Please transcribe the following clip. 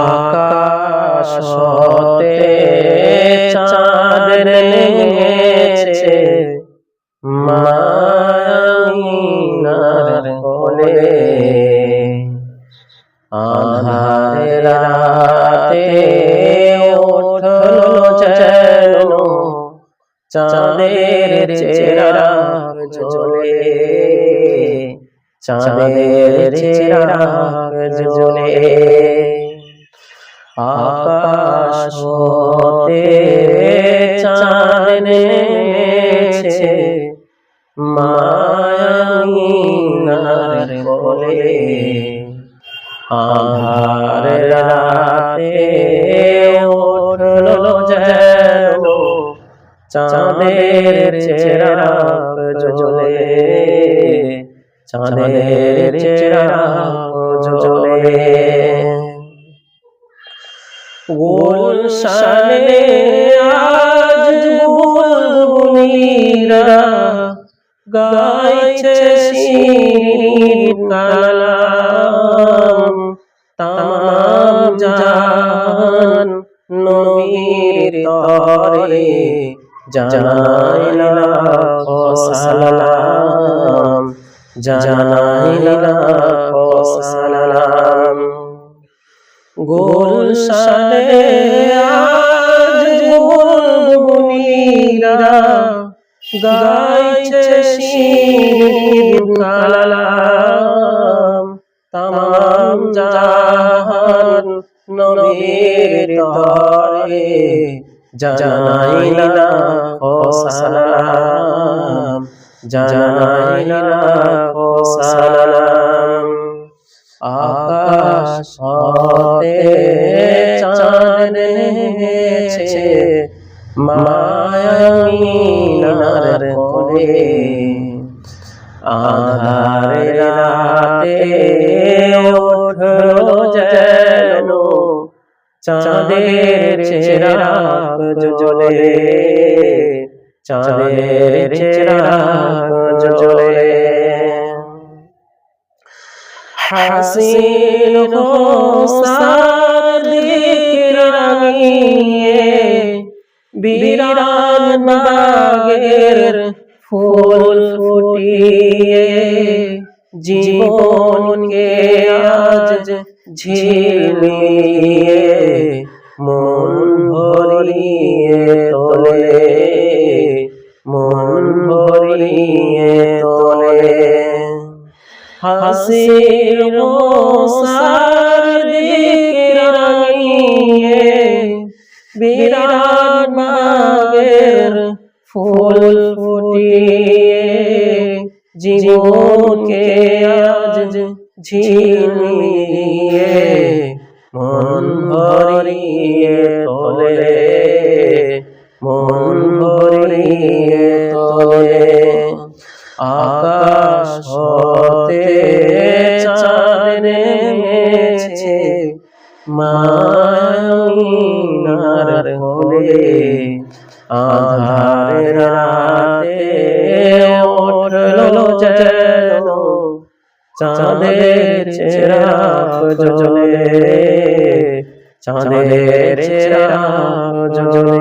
আকাশ হতে চাঁদ নেমেছে মায়ামিনার কোলে। আঁধার রাতে উঠলো যেন চাঁদের চেরাগ জ্বলে, চাঁদের চেরাগ জ্বলে। আকাশ হতে চাঁদ নেমেছে মায়ামিনার কোলে। আঁধার রাতে উঠলো যেন চাঁদের চেরাগ জ্বলে, চাঁদের চেরাগ জ্বলে। গুলশানে আজ বুলবুলিরা গাইছে শিরিন কালাম। তামাম জাহান নবীর তরে জানাই লাখো সালাম, জানাই লাখো সালাম। গুলশানে আজ বুলবুলিরা গাইছে শিরিন কালাম। তামাম জাহান নবীর তরে জানাই লাখো সালাম, জানাই লাখো সালাম। আকাশ হতে চাঁদ নেমেছে মায়ামিনার কোলে। আঁধার রাতে উঠলো যেন চাঁদের চেরাগ জ্বলে, চাঁদের চেরাগ জ্বলে। হাসিন হোসার দিকে রাঙিয়ে বিরান বাগের ফুল ফুটিয়ে জীবনকে আজ ঝিলিয়ে মন ভরিয়ে তোলে, মন ভরিয়ে তোলে। হাসিন হোসার দিকে রাঙিয়ে বিরান বাগের ফুল ফুটিয়ে জীবনকে আজ ঝিলিয়ে মন ভরিয়ে তোলে, মন ভরিয়ে তোলে। আকাশ হতে চাঁদ নেমেছে মায়ামিনার কোলে। আঁধার রাতে উঠলো যেন চাঁদের চেরাগ জ্বলে, চাঁদের চেরাগ জ্বলে।